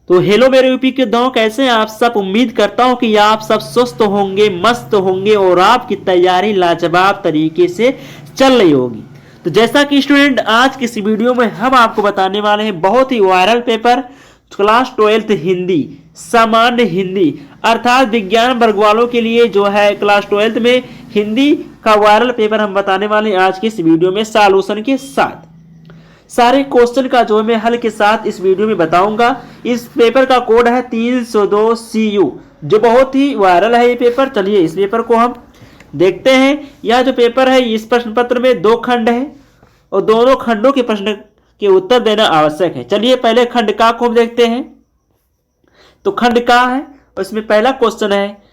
तो हेलो मेरे यूपी के दांव, कैसे हैं आप सब। उम्मीद करता हूं कि आप सब स्वस्थ होंगे, मस्त होंगे और आपकी तैयारी लाजवाब तरीके से चल रही होगी। तो जैसा कि स्टूडेंट, आज की इस वीडियो में हम आपको बताने वाले हैं बहुत ही viral paper class 12th Hindi, सामान्य हिंदी अर्थात विज्ञान वर्ग वालों के लिए जो है क्लास 12th में हिंदी का वायरल पेपर हम बताने वाले हैं आज की इस वीडियो में सॉल्यूशन के साथ। सारे क्वेश्चन का जो मैं हल के साथ इस वीडियो में बताऊंगा। इस पेपर का कोड है 302 CU, जो बहुत ही वायरल है ये पेपर। चलिए इस पेपर को हम देखते हैं। यह जो पेपर है इस प्रश्न पत्र में 2 खंड है और दोनों खंडों के प्रश्न के उत्तर देना आवश्यक है। चलिए पहले खंड का को हम देखते हैं। तो खंड का है और इसमें पहला क्वेश्चन है,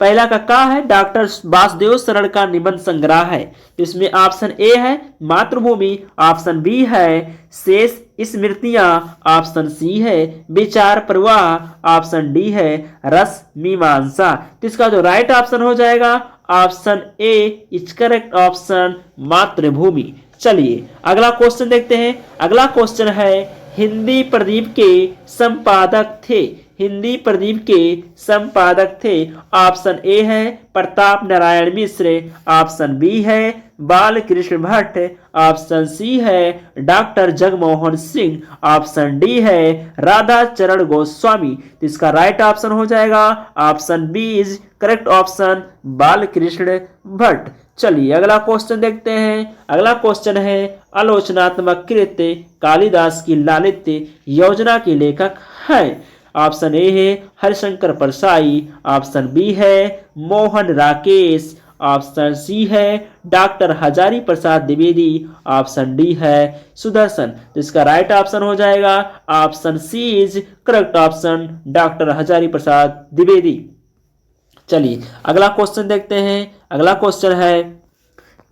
पहला का है डॉक्टर वासुदेव शरण का निबंध संग्रह है। इसमें ऑप्शन ए है मातृभूमि, ऑप्शन बी है शेष स्मृतियां, ऑप्शन सी है विचार प्रवाह, ऑप्शन डी है रस मीमांसा। तो इसका जो राइट ऑप्शन हो जाएगा option A is correct option मातृभूमि। चलिए अगला क्वेश्चन देखते हैं। अगला क्वेश्चन है हिंदी प्रदीप के संपादक थे। हिंदी प्रदीप के संपादक थे। ऑप्शन ए है प्रताप नारायण मिश्र, ऑप्शन बी है बाल कृष्ण भट्ट, ऑप्शन सी है doctor Jagmohan Singh, option D है राधा चरण गोस्वामी। तो इसका राइट ऑप्शन हो जाएगा option B is correct option Bal Krishna Bhatt. चलिए अगला क्वेश्चन देखते हैं। अगला क्वेश्चन है आलोचनात्मक कृत्य कालिदास की लालित्य योजना के लेखक हैं। ऑप्शन ए है हरिशंकर परसाई, ऑप्शन बी है मोहन राकेश, ऑप्शन सी है doctor Hazari Prasad Dwivedi, option D है सुदर्शन। तो इसका राइट ऑप्शन हो जाएगा option C is correct option doctor Hazari Prasad Dwivedi. चलिए अगला क्वेश्चन देखते हैं। अगला क्वेश्चन है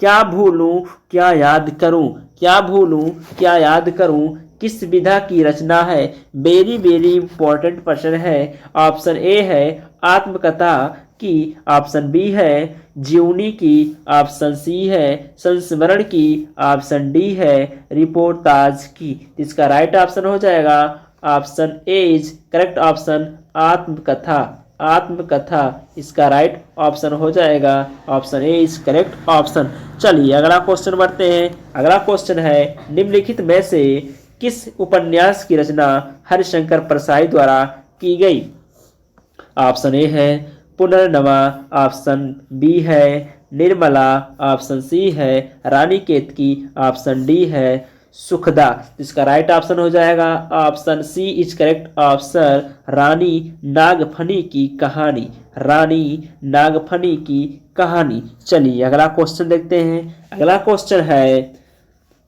क्या भूलूं क्या याद करूं, क्या भूलूं क्या याद करूं किस विधा की रचना है। वेरी वेरी इंपॉर्टेंट प्रश्न है। ऑप्शन ए है आत्मकथा की, ऑप्शन बी है जीवनी की, ऑप्शन सी है संस्मरण की, ऑप्शन डी है रिपोर्टाज की। इसका राइट ऑप्शन हो जाएगा option A is correct option आत्मकथा। आत्मकथा इसका राइट ऑप्शन हो जाएगा option A is correct option. चलिए अगला क्वेश्चन बढ़ते हैं। अगला क्वेश्चन है निम्नलिखित में से किस उपन्यास की रचना हरिशंकर परसाई द्वारा की गई। ऑप्शन ए है पुनर्नवा, ऑप्शन बी है निर्मला, ऑप्शन सी है रानी केतकी, ऑप्शन डी है सुखदा। इसका राइट ऑप्शन हो जाएगा option C is correct option Rani Nagphani ki Kahani. रानी नागफनी की कहानी। चलिए अगला क्वेश्चन देखते हैं। अगला क्वेश्चन है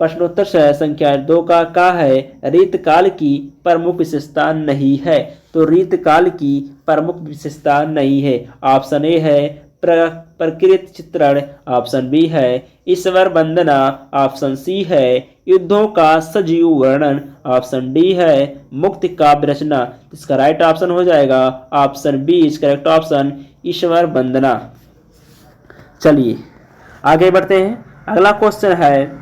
प्रश्नोत्तर संख्या 2 का है रीतकाल की प्रमुख विशेषता नहीं है। तो रीतकाल की प्रमुख विशेषता नहीं है। ऑप्शन ए है प्रकृति चित्रण, ऑप्शन बी है ईश्वर वंदना, ऑप्शन सी है युद्धों का सजीव वर्णन, ऑप्शन डी है मुक्त काव्य रचना। इसका राइट ऑप्शन हो जाएगा option B is correct option Ishwar Vandana. चलिए आगे बढ़ते हैं। अगला क्वेश्चन है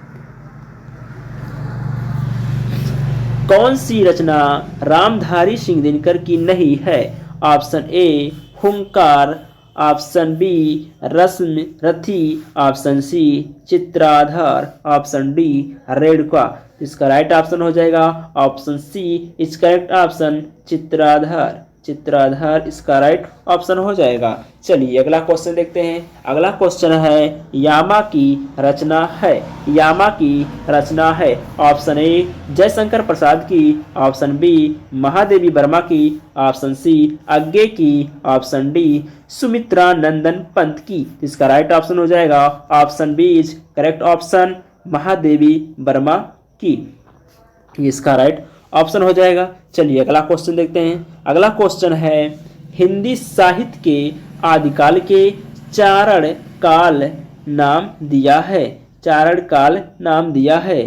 कौन सी रचना रामधारी सिंह दिनकर की नहीं है। ऑप्शन ए हुंकार, option B Rashmirathi, option C Chitradhar, option D Renuka. इसका राइट ऑप्शन हो जाएगा option C is correct option Chitradhar. Chitradhar इसका राइट ऑप्शन हो जाएगा। चलिए अगला क्वेश्चन देखते हैं। अगला क्वेश्चन है यामा की रचना है। यामा की रचना है। ऑप्शन ए जयशंकर प्रसाद की, ऑप्शन बी महादेवी वर्मा की, ऑप्शन सी अज्ञे की, ऑप्शन डी सुमित्रा नंदन पंत की। इसका राइट ऑप्शन हो जाएगा option B is correct option Mahadevi Varma की। इसका राइट ऑप्शन हो जाएगा। चलिए अगला क्वेश्चन देखते हैं। अगला क्वेश्चन है हिंदी साहित्य के आदिकाल के चारण काल नाम दिया है। चारण काल नाम दिया है।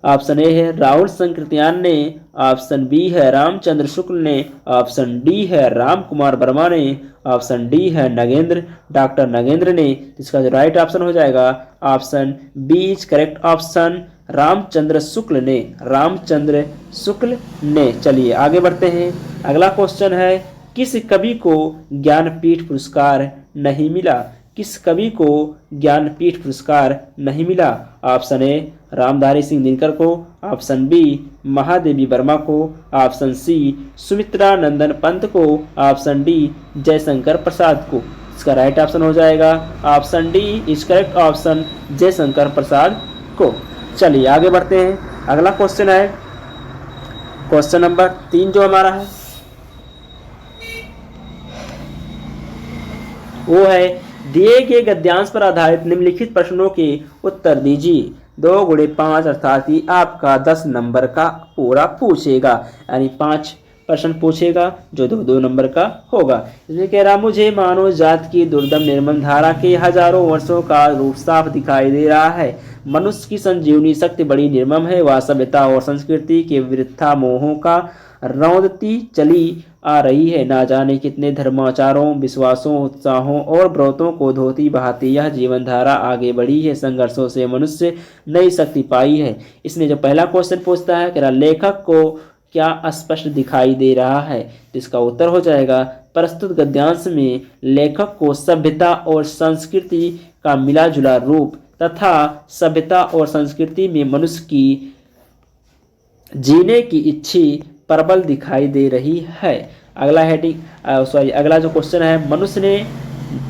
ऑप्शन ए है राहुल संकृत्यान ने, ऑप्शन बी है रामचंद्र शुक्ल ने, ऑप्शन डी है राम कुमार वर्मा ने, ऑप्शन डी है नगेंद्र डॉक्टर नगेंद्र ने। इसका जो राइट ऑप्शन हो जाएगा option B is correct option Ramchandra Shukla ने, रामचंद्र शुक्ल ने। चलिए आगे बढ़ते हैं। अगला क्वेश्चन है, किस कवि को ज्ञानपीठ पुरस्कार नहीं मिला? किस कवि को ज्ञानपीठ पुरस्कार नहीं मिला? ऑप्शन ए रामधारी सिंह दिनकर को, ऑप्शन बी महादेवी वर्मा को, ऑप्शन सी सुमित्रा नंदन पंत को, ऑप्शन डी जयशंकर प्रसाद को। इसका राइट ऑप्शन हो जाएगा option D is correct option, Jaishankar Prasad को। चलिए आगे बढ़ते हैं। अगला क्वेश्चन है क्वेश्चन नंबर 3 जो हमारा है वो है, दिए गए गद्यांश पर आधारित निम्नलिखित प्रश्नों के उत्तर दीजिए। 2 गुणे 5 अर्थात ये आपका 10 नंबर का पूरा पूछेगा, यानी 5 प्रश्न पूछेगा जो 2-2 नंबर का होगा। इसमें कह रहा, मुझे मानव जात की दुर्दम निर्मम धारा के हजारों वर्षों का रूप साफ दिखाई दे रहा है। मनुष्य की संजीवनी शक्ति बड़ी निर्मम है, वह सभ्यता और संस्कृति के वृथा मोहों का रौंदती चली आ रही है। ना जाने कितने धर्माचारों, विश्वासों, उत्साहों और व्रतों को धोती बहाती यह जीवन धारा आगे बढ़ी है। संघर्षों से मनुष्य नई शक्ति पाई है। इसमें जो पहला क्वेश्चन पूछता है कि लेखक को क्या स्पष्ट दिखाई दे रहा है, तो इसका उत्तर हो जाएगा, प्रस्तुत गद्यांश में लेखक को सभ्यता और संस्कृति का मिला जुला रूप तथा सभ्यता और संस्कृति में मनुष्य की जीने की इच्छा प्रबल दिखाई दे रही है। अगला अगला जो क्वेश्चन है, मनुष्य ने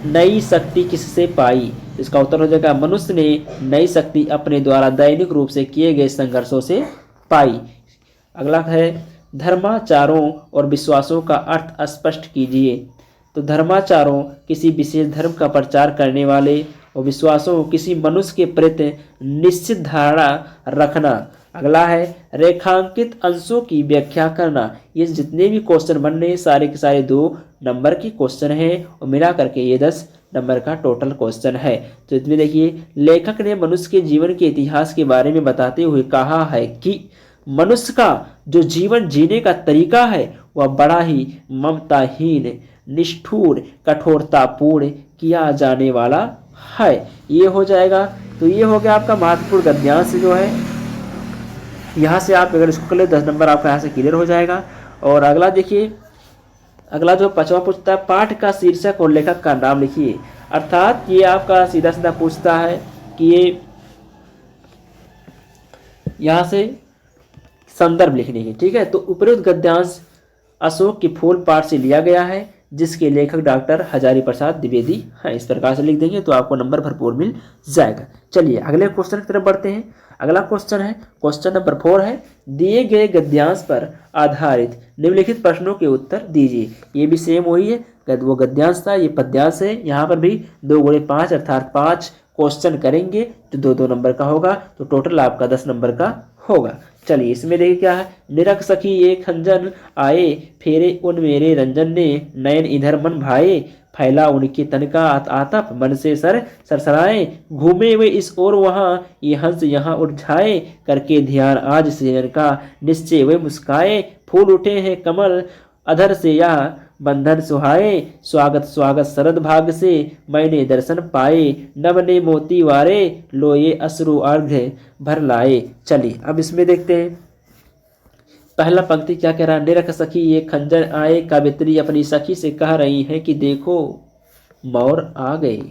नई शक्ति किससे पाई? इसका उत्तर हो जाएगा, मनुष्य ने नई शक्ति अपने द्वारा दैनिक रूप से किए गए संघर्षों से पाई। अगला है, धर्माचारों और विश्वासों का अर्थ स्पष्ट कीजिए। तो धर्माचारों किसी विशेष धर्म का प्रचार करने वाले और विश्वासों किसी मनुष्य के प्रति निश्चित धारणा रखना। अगला है, रेखांकित अंशों की व्याख्या करना। ये जितने भी क्वेश्चन बन रहे हैं सारे के सारे 2 नंबर के क्वेश्चन हैं और मिला करके ये 10 नंबर का टोटल क्वेश्चन है। तो इसमें देखिए, लेखक ने मनुष्य के जीवन के इतिहास के बारे में बताते हुए कहा है कि मनुष्य का जो जीवन जीने का तरीका है वह बड़ा ही ममताहीन, निष्ठुर, कठोरतापूर्ण किया जाने वाला है। ये हो जाएगा। तो ये हो गया आपका महत्वपूर्ण गद्यांश जो है। यहाँ से आप अगर इसको कर ले 10 नंबर आपका यहाँ से क्लियर हो जाएगा। और अगला देखिए, अगला जो 5वां पूछता है, पाठ का शीर्षक और लेखक का नाम लिखिए। अर्थात ये आपका सीधा सीधा पूछता है कि ये यहाँ से संदर्भ लिखने की, ठीक है। तो उपरोक्त गद्यांश अशोक के फूल पाठ से लिया गया है, जिसके लेखक डॉक्टर हजारी प्रसाद द्विवेदी हैं। इस प्रकार से लिख देंगे तो आपको नंबर भरपूर मिल जाएगा। चलिए अगले क्वेश्चन की तरफ बढ़ते हैं। अगला क्वेश्चन है क्वेश्चन नंबर 4 है, दिए गए गद्यांश पर आधारित निम्नलिखित प्रश्नों के उत्तर दीजिए। ये भी सेम वही है, वो गद्यांश था, ये पद्यांश है। यहाँ पर भी 2 गुणे 5 अर्थात 5 क्वेश्चन करेंगे जो 2-2 नंबर का होगा, तो टोटल आपका 10 नंबर का होगा। चलिए इसमें देखिए क्या है, निरख सखी एक खंजन आए, फेरे उन मेरे रंजन ने, नयन इधर मन भाए, फैला उनके तन का आतप, मन से सरसराए, घूमे वे इस ओर वहाँ, ये हंस यहाँ उठ जाए, करके ध्यान आज सृजन का, निश्चय वे मुस्काए, फूल उठे हैं कमल अधर से यह बंधन सुहाए, स्वागत स्वागत शरद भाग से मैंने दर्शन पाए, नभ ने मोती वारे, लोये अश्रु अर्घ्य भर लाए। चलिए अब इसमें देखते हैं पहला पंक्ति क्या कह रहा है, निरख सखी ये खंजर आए, कवित्री अपनी सखी से कह रही है कि देखो मोर आ गए,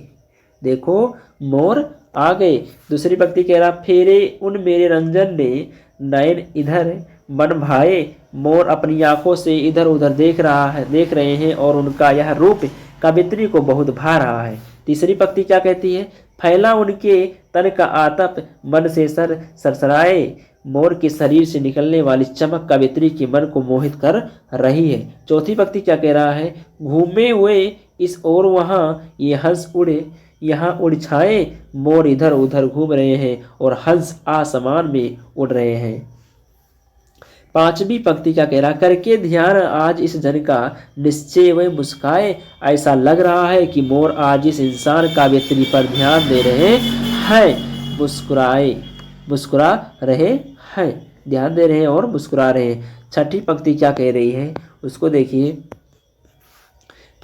देखो मोर आ गए। दूसरी पंक्ति कह रहा, फेरे उन मेरे रंजन ने, नयन इधर मन भाए, मोर अपनी आंखों से इधर उधर देख रहे हैं और उनका यह रूप कवित्री को बहुत भा रहा है। तीसरी पंक्ति क्या कहती है, फैला उनके तन का आतप, मन से सरसराए, मोर के शरीर से निकलने वाली चमक कवित्री के मन को मोहित कर रही है। चौथी पंक्ति क्या कह रहा है, घूमे हुए इस ओर वहाँ, ये हंस उड़े यहाँ उड़ छाए, मोर इधर उधर घूम रहे हैं और हंस आसमान में उड़ रहे हैं। पांचवी पंक्ति क्या कह रहा, करके ध्यान आज इस जन का, निश्चय वे मुस्काए, ऐसा लग रहा है कि मोर आज इस इंसान कवित्री पर ध्यान दे रहे हैं, मुस्कुरा रहे हैं, ध्यान दे रहे हैं और मुस्कुरा रहे हैं। छठी पंक्ति क्या कह रही है उसको देखिए,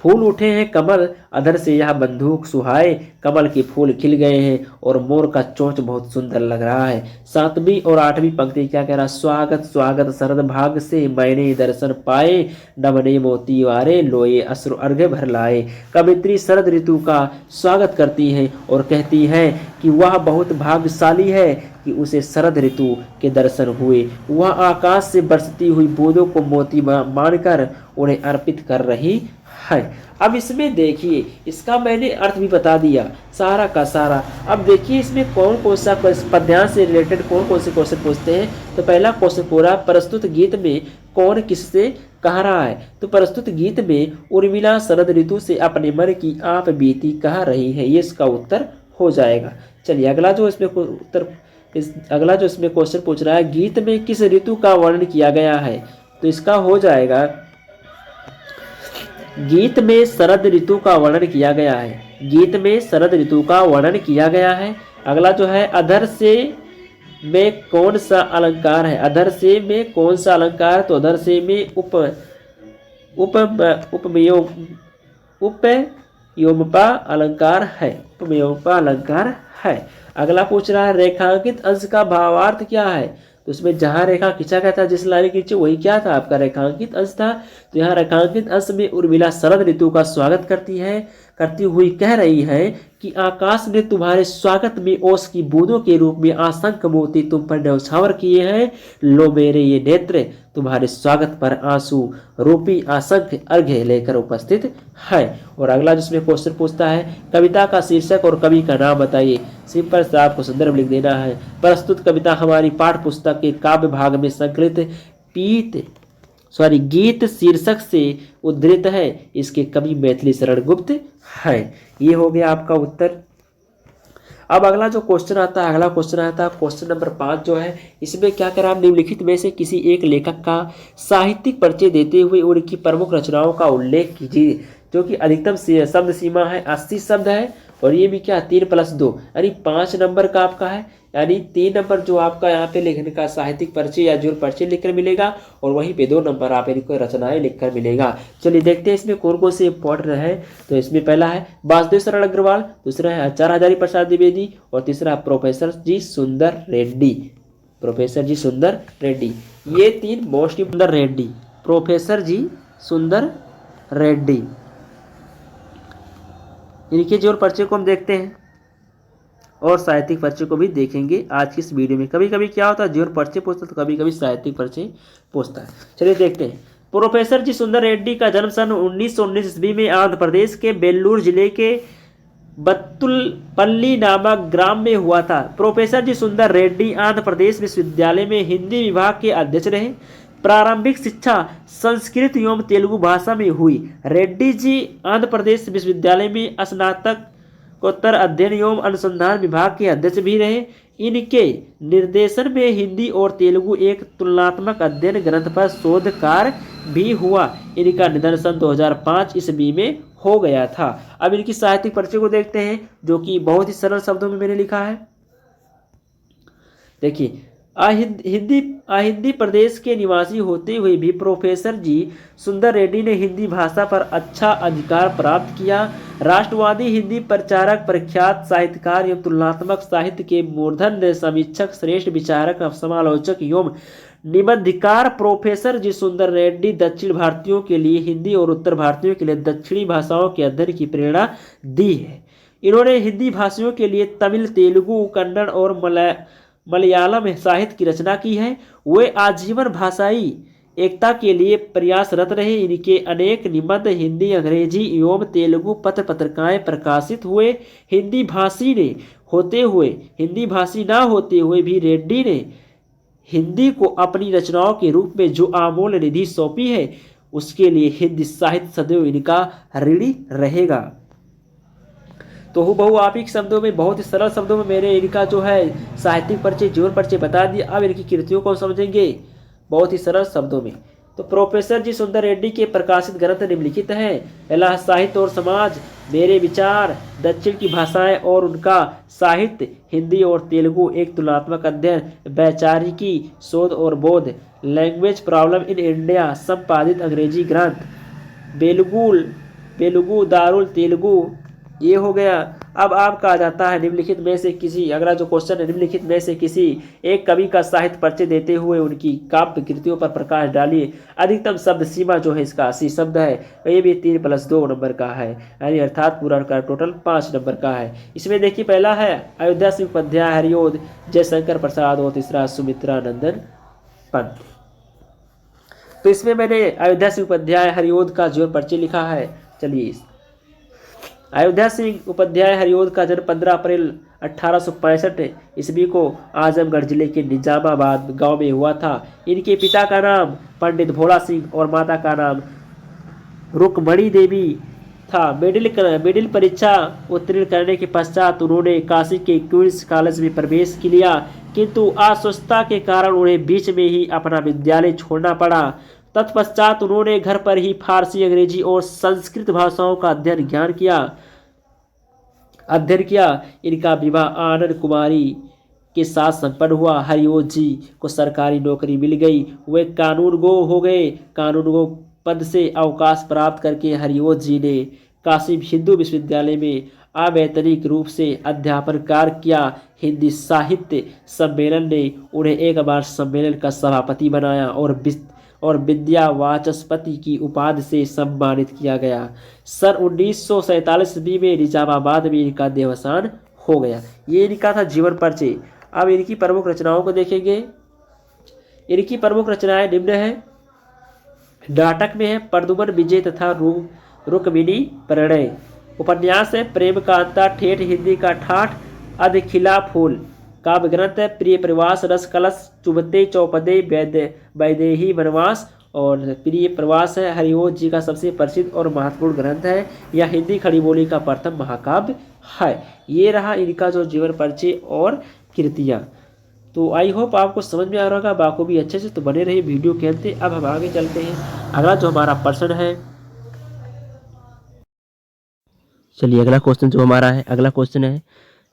फूल उठे हैं कमल अधर से यह बंदूक सुहाए, कमल के फूल खिल गए हैं और मोर का चोंच बहुत सुंदर लग रहा है। 7वीं और 8वीं पंक्ति क्या कह रहा, स्वागत स्वागत शरद भाग से मैंने दर्शन पाए, नवने मोती वारे लोए अश्रु अर्घ्य भर लाए। कवित्री शरद ऋतु का स्वागत करती है और कहती है कि वह बहुत भाग्यशाली है कि उसे शरद ऋतु के दर्शन हुए। वह आकाश से बरसती हुई बूंदों को मोती मानकर उन्हें अर्पित कर रही है। अब इसमें देखिए, इसका मैंने अर्थ भी बता दिया सारा का सारा। अब देखिए इसमें कौन कौन सा पद्यांश से रिलेटेड कौन कौन से क्वेश्चन पूछते हैं। तो पहला क्वेश्चन पूरा, प्रस्तुत गीत में कौन किससे कह रहा है। तो प्रस्तुत गीत में उर्मिला शरद ऋतु से अपने मन की आप बीती कह रही है, ये इसका उत्तर हो जाएगा। चलिए अगला जो इसमें क्वेश्चन पूछ रहा है, गीत में किस ऋतु का वर्णन किया गया है। तो इसका हो जाएगा, गीत में शरद ऋतु का वर्णन किया गया है। गीत में शरद ऋतु का वर्णन किया गया है। अगला जो है, अधर से में कौन सा अलंकार है। अधर से में कौन सा अलंकार। तो अधर से में उपयोमपा अलंकार है। उपयोमपा अलंकार है। अगला पूछ रहा है, रेखांकित अंश का भावार्थ क्या है। तो उसमें जहाँ रेखा खींचा गया था, जिस लाइन खींचे वही क्या था, आपका रेखांकित अंश था। तो यहाँ रेखांकित अंश में उर्मिला शरद ऋतु का स्वागत करती हुई कह रही है कि आकाश ने तुम्हारे स्वागत में ओस की बूंदों के रूप में असंख्य मोती तुम पर न्यौछावर किए हैं। लो मेरे ये नेत्र तुम्हारे स्वागत पर आंसू रूपी असंख्य अर्घ्य लेकर उपस्थित है। और अगला जिसमें क्वेश्चन पूछता है, कविता का शीर्षक और कवि का नाम बताइए। सिंपल से आपको संदर्भ लिख देना है। प्रस्तुत कविता हमारी पाठ्य पुस्तक के काव्य भाग में संकलित गीत शीर्षक से उद्धृत है। इसके कवि मैथिली शरण गुप्त है। ये हो गया आपका उत्तर। अब अगला जो क्वेश्चन आता है, अगला क्वेश्चन आता है क्वेश्चन नंबर 5 जो है, इसमें क्या करा, निम्नलिखित में से किसी एक लेखक का साहित्यिक परिचय देते हुए उनकी प्रमुख रचनाओं का उल्लेख कीजिए। जो कि अधिकतम शब्द सीमा है 80 शब्द है, और ये भी क्या 3+2 यानी 5 नंबर का आपका है। यानी 3 नंबर जो आपका यहाँ पे लिखने का साहित्यिक परिचय या जो परिचय लिखकर मिलेगा, और वहीं पे 2 नंबर आप इनको रचनाएं लिखकर मिलेगा। चलिए देखते हैं इसमें कौन कौन से इंपॉर्टेंट है। तो इसमें पहला है वासुदेव शरण अग्रवाल, दूसरा है आचार्य हजारी प्रसाद द्विवेदी, और तीसरा प्रोफेसर जी सुंदर रेड्डी। प्रोफेसर जी सुंदर रेड्डी, ये 3 मोस्ट सुंदर रेड्डी, प्रोफेसर जी सुंदर रेड्डी, इनके जो परिचय को हम देखते हैं और साहित्यिक परिचय को भी देखेंगे आज की इस वीडियो में। कभी कभी क्या होता है, जीवन परिचय पूछता है तो कभी कभी साहित्यिक परिचय पूछता है। चलिए देखते हैं। प्रोफेसर जी सुंदर रेड्डी का जन्म सन 1919 ईस्वी में आंध्र प्रदेश के बेल्लूर जिले के बत्तुलपल्ली नामक ग्राम में हुआ था। प्रोफेसर जी सुंदर रेड्डी आंध्र प्रदेश विश्वविद्यालय में हिंदी विभाग के अध्यक्ष रहे। प्रारंभिक शिक्षा संस्कृत एवं तेलुगु भाषा में हुई। रेड्डी जी आंध्र प्रदेश विश्वविद्यालय में स्नातकोत्तर अध्ययन एवं अनुसंधान विभाग के अध्यक्ष भी रहे। इनके निर्देशन में हिंदी और तेलुगु एक तुलनात्मक अध्ययन ग्रंथ पर शोध कार्य भी हुआ। इनका निधन सन 2005 ईस्वी में हो गया था। अब इनकी साहित्यिक परिचय को देखते हैं, जो कि बहुत ही सरल शब्दों में मैंने लिखा है। देखिए, हिंदी प्रदेश के निवासी होते हुए भी प्रोफेसर जी सुंदर रेड्डी ने हिंदी भाषा पर अच्छा अधिकार प्राप्त किया। राष्ट्रवादी हिंदी प्रचारक, प्रख्यात साहित्यकार एवं तुलनात्मक साहित्य के मूर्धन्य समीक्षक, श्रेष्ठ विचारक, समालोचक एवं निबंधकार प्रोफेसर जी सुंदर रेड्डी दक्षिण भारतीयों के लिए हिंदी और उत्तर भारतीयों के लिए दक्षिणी भाषाओं के अध्ययन की प्रेरणा दी है। इन्होंने हिंदी भाषियों के लिए तमिल, तेलुगु, कन्नड़ और मलयालम में साहित्य की रचना की है। वे आजीवन भाषाई एकता के लिए प्रयासरत रहे। इनके अनेक निबंध हिंदी, अंग्रेजी एवं तेलुगु पत्र पत्रिकाएं प्रकाशित हुए। हिंदी भाषी ना होते हुए भी रेड्डी ने हिंदी को अपनी रचनाओं के रूप में जो अमूल्य निधि सौंपी है, उसके लिए हिंदी साहित्य सदैव इनका ऋणी रहेगा। तो हूबहू आप ही शब्दों में, बहुत ही सरल शब्दों में मैंने इनका जो है साहित्यिक परिचय, जीवन परिचय बता दिया। अब इनकी कृतियों को समझेंगे बहुत ही सरल शब्दों में। तो प्रोफेसर जी सुंदर रेड्डी के प्रकाशित ग्रंथ निम्नलिखित हैं। पहला साहित्य और समाज, मेरे विचार, दक्षिण की भाषाएं और उनका साहित्य, हिंदी और तेलुगु एक तुलनात्मक अध्ययन, वैचारिकी, शोध और बोध, लैंग्वेज प्रॉब्लम इन इंडिया, संपादित अंग्रेजी ग्रंथ, बेलुगु, दारुल, तेलुगु, ये हो गया। अब आपका आ जाता है निम्नलिखित में से किसी, अगला जो क्वेश्चन है, निम्नलिखित में से किसी एक कवि का साहित्य परिचय देते हुए उनकी काव्य कृतियों पर प्रकाश डालिए। अधिकतम शब्द सीमा जो है इसका 80 शब्द है, ये भी 3+2 नंबर का है, यानी अर्थात पूरा का टोटल 5 नंबर का है। इसमें देखिए पहला है अयोध्या सिंह उपाध्याय, हरिओद, जयशंकर प्रसाद, और तीसरा सुमित्रा नंदन पंत। तो इसमें मैंने अयोध्या सिंह उपाध्याय हरिओद का जीवन परिचय लिखा है। चलिए, अयोध्या सिंह उपाध्याय हरिओद का जन्म 15 अप्रैल 1865 ईस्वी को आजमगढ़ जिले के निजामाबाद गांव में हुआ था। इनके पिता का नाम पंडित भोला सिंह और माता का नाम रुक्मणी देवी था। मिडिल परीक्षा उत्तीर्ण करने के पश्चात उन्होंने काशी के क्वींस कॉलेज में प्रवेश किया, किंतु अस्वस्थता के कारण उन्हें बीच में ही अपना विद्यालय छोड़ना पड़ा। तत्पश्चात उन्होंने घर पर ही फारसी, अंग्रेजी और संस्कृत भाषाओं का अध्ययन किया। इनका विवाह आनंद कुमारी के साथ संपन्न हुआ। हरिओद जी को सरकारी नौकरी मिल गई, वे कानूनगो हो गए। कानूनगो पद से अवकाश प्राप्त करके हरिओद जी ने काशी हिंदू विश्वविद्यालय में अवैतनिक रूप से अध्यापन कार्य किया। हिंदी साहित्य सम्मेलन ने उन्हें एक बार सम्मेलन का सभापति बनाया और विद्या वाचस्पति की उपाधि से सम्मानित किया गया। सन 1947 ईस्वी में निजामाबाद में इनका देहावसान हो गया। ये इनका था जीवन परिचय। अब इनकी प्रमुख रचनाओं को देखेंगे। इनकी प्रमुख रचनाएं निम्न है। नाटक में है प्रद्युम्न विजय तथा रुक्मिणी प्रणय। उपन्यास है प्रेम कांता, ठेठ हिंदी का ठाठ, अध खिला फूल। काव्य ग्रंथ है प्रिय प्रवास, रस कलश, चुभते चौपदे, वैदेही वनवास। और प्रिय प्रवास है हरिओद जी का सबसे प्रसिद्ध और महत्वपूर्ण ग्रंथ है। यह हिंदी खड़ी बोली का प्रथम महाकाव्य है। ये रहा इनका जो जीवन परिचय और कृतियाँ। तो आई होप आपको समझ में आ रहा होगा बाखूबी अच्छे से। तो बने रहिए वीडियो के अंत। अब हम आगे चलते हैं। अगला जो हमारा प्रश्न है, चलिए अगला क्वेश्चन जो हमारा है, अगला क्वेश्चन है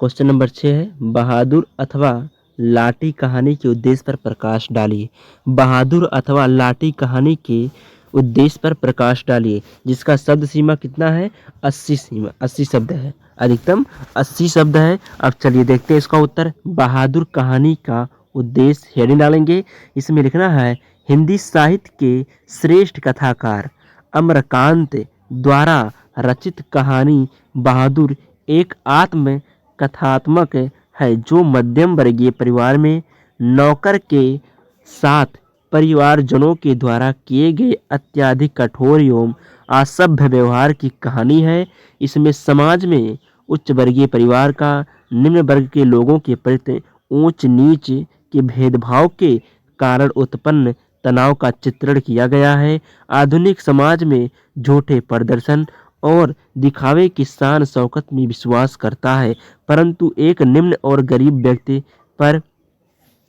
क्वेश्चन नंबर 6 है, बहादुर अथवा लाठी कहानी के उद्देश्य पर प्रकाश डालिए। बहादुर अथवा लाठी कहानी के उद्देश्य पर प्रकाश डालिए, जिसका शब्द सीमा कितना है? 80 शब्द है, अधिकतम 80 शब्द है। अब चलिए देखते हैं इसका उत्तर। बहादुर कहानी का उद्देश्य हेडिंग डालेंगे। इसमें लिखना है हिंदी साहित्य के श्रेष्ठ कथाकार अमरकांत द्वारा रचित कहानी बहादुर एक आत्म कथात्मक है, जो मध्यम वर्गीय परिवार में नौकर के साथ परिवारजनों के द्वारा किए गए अत्यधिक कठोर एवं असभ्य व्यवहार की कहानी है। इसमें समाज में उच्च वर्गीय परिवार का निम्न वर्ग के लोगों के प्रति ऊंच नीच के भेदभाव के कारण उत्पन्न तनाव का चित्रण किया गया है। आधुनिक समाज में झूठे प्रदर्शन और दिखावे की शान शौकत में विश्वास करता है, परंतु एक निम्न और गरीब व्यक्ति पर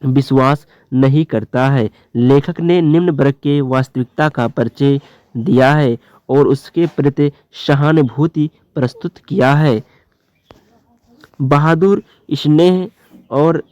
विश्वास नहीं करता है। लेखक ने निम्न वर्ग के वास्तविकता का परिचय दिया है और उसके प्रति सहानुभूति प्रस्तुत किया है। बहादुर स्नेह और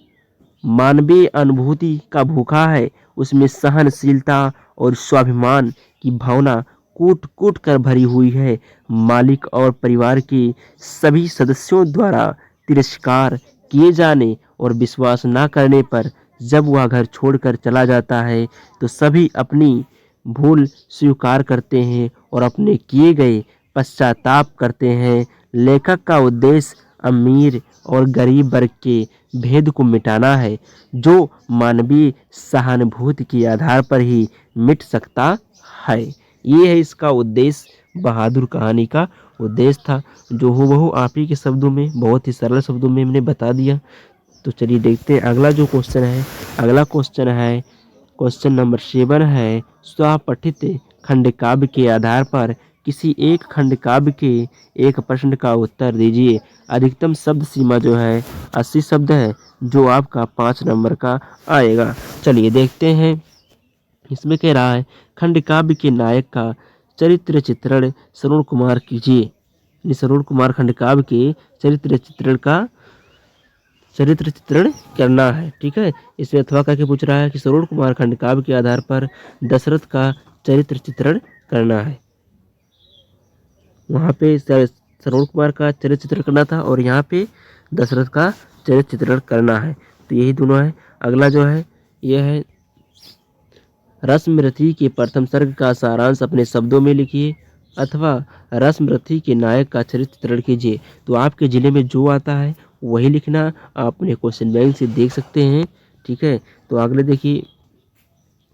मानवीय अनुभूति का भूखा है। उसमें सहनशीलता और स्वाभिमान की भावना कूट कूट कर भरी हुई है। मालिक और परिवार के सभी सदस्यों द्वारा तिरस्कार किए जाने और विश्वास न करने पर जब वह घर छोड़कर चला जाता है तो सभी अपनी भूल स्वीकार करते हैं और अपने किए गए पश्चाताप करते हैं। लेखक का उद्देश्य अमीर और गरीब वर्ग के भेद को मिटाना है, जो मानवीय सहानुभूति के आधार पर ही मिट सकता है। ये है इसका उद्देश्य, बहादुर कहानी का उद्देश्य था, जो हूबहू आप ही के शब्दों में, बहुत ही सरल शब्दों में हमने बता दिया। तो चलिए देखते हैं अगला जो क्वेश्चन है। अगला क्वेश्चन है क्वेश्चन नंबर 7 है, स्वपठित खंड काव्य के आधार पर किसी एक खंड काव्य के एक प्रश्न का उत्तर दीजिए। अधिकतम शब्द सीमा जो है 80 शब्द है, जो आपका 5 नंबर का आएगा। चलिए देखते हैं। इसमें कह रहा है खंड काव्य के नायक का चरित्र चित्रण श्रवण कुमार कीजिए। श्रवण कुमार खंड काव्य के चरित्र चित्रण करना है। ठीक है, इसमें अथवा करके पूछ रहा है कि श्रवण कुमार खंड काव्य के आधार पर दशरथ का चरित्र चित्रण करना है। वहाँ पे श्रवण कुमार का चरित्र चित्रण करना था और यहाँ पे दशरथ का चरित्र चित्रण करना है। तो यही दोनों है। अगला जो है यह है रश्मरथी के प्रथम सर्ग का सारांश अपने शब्दों में लिखिए अथवा रश्मरथी के नायक का चरित्र चित्रण कीजिए। तो आपके जिले में जो आता है वही लिखना। आप अपने क्वेश्चन बैंक से देख सकते हैं। ठीक है, तो अगले देखिए,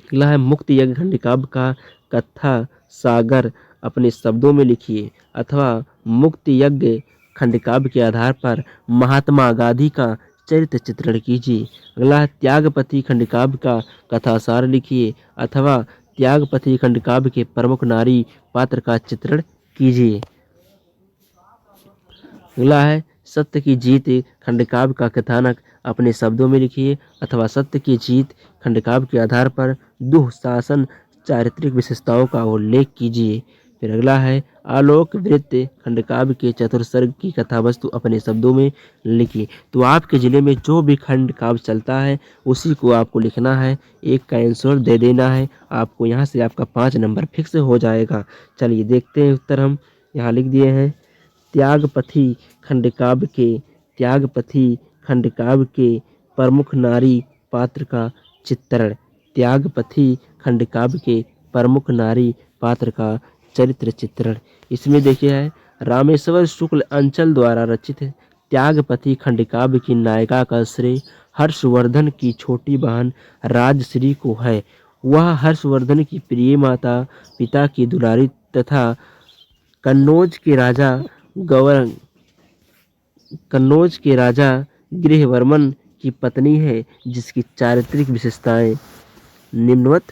अगला है मुक्त यज्ञ खंडकाव्य का कथा सागर अपने शब्दों में लिखिए अथवा मुक्त यज्ञ खंडकाव्य के आधार पर महात्मा गांधी का चरित्र चित्रण कीजिए। अगला है त्यागपति खंडकाव्य का कथासार लिखिए अथवा त्यागपति खंडकाव्य के प्रमुख नारी पात्र का चित्रण कीजिए। अगला है सत्य की जीत खंडकाव्य का कथानक अपने शब्दों में लिखिए अथवा सत्य की जीत खंडकाव्य के आधार पर दुःशासन चारित्रिक विशेषताओं का उल्लेख कीजिए। फिर अगला है आलोक वृत्त खंडकाव्य के चतुर्सर्ग की कथा वस्तु अपने शब्दों में लिखिए। तो आपके जिले में जो भी खंडकाव्य चलता है उसी को आपको लिखना है, एक का आंसर दे देना है। आपको यहाँ से आपका 5 नंबर फिक्स हो जाएगा। चलिए देखते हैं उत्तर। हम यहाँ लिख दिए हैं त्यागपति खंडकाव्य के प्रमुख नारी पात्र का चित्रण। त्यागपति खंडकाव्य के प्रमुख नारी पात्र का चरित्र चित्रण। इसमें देखिए है रामेश्वर शुक्ल अंचल द्वारा रचित त्यागपति खंडकाव्य की नायिका का श्रेय हर्षवर्धन की छोटी बहन राजश्री को है। वह हर्षवर्धन की प्रिय माता, पिता की दुलारी तथा कन्नौज के राजा गृहवर्मन की पत्नी है, जिसकी चारित्रिक विशेषताएं निम्नवत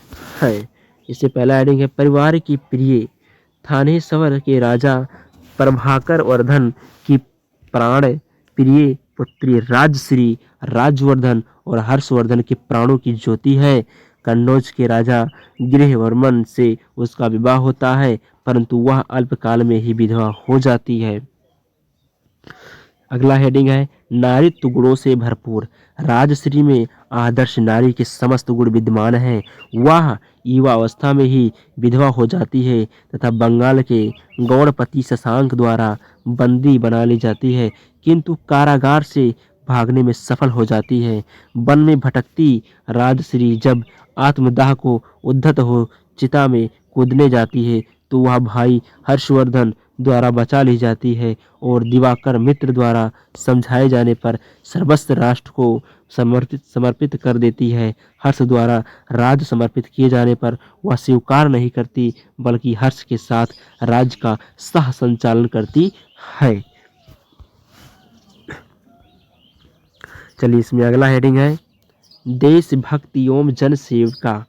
हैं। इससे पहला हेडिंग है परिवार की प्रिय थानेश्वर के राजा प्रभाकर वर्धन की प्राण प्रिय पुत्री राजश्री राजवर्धन और हर्षवर्धन के प्राणों की ज्योति है। कन्नौज के राजा गृहवर्मन से उसका विवाह होता है, परंतु वह अल्पकाल में ही विधवा हो जाती है। अगला हेडिंग है नारीत्व गुणों से भरपूर राजश्री में आदर्श नारी के समस्त गुण विद्यमान हैं। वह युवावस्था में ही विधवा हो जाती है तथा बंगाल के गौड़पति शशांक द्वारा बंदी बना ली जाती है, किंतु कारागार से भागने में सफल हो जाती है। वन में भटकती राजश्री जब आत्मदाह को उद्धत हो चिता में कूदने जाती है तो वह भाई हर्षवर्धन द्वारा बचा ली जाती है और दिवाकर मित्र द्वारा समझाए जाने पर सर्वस्व राष्ट्र को समर्पित कर देती है। हर्ष द्वारा राज समर्पित किए जाने पर वह स्वीकार नहीं करती, बल्कि हर्ष के साथ राज्य का सह संचालन करती है। चलिए इसमें अगला हेडिंग है देशभक्ति एवं जन सेविका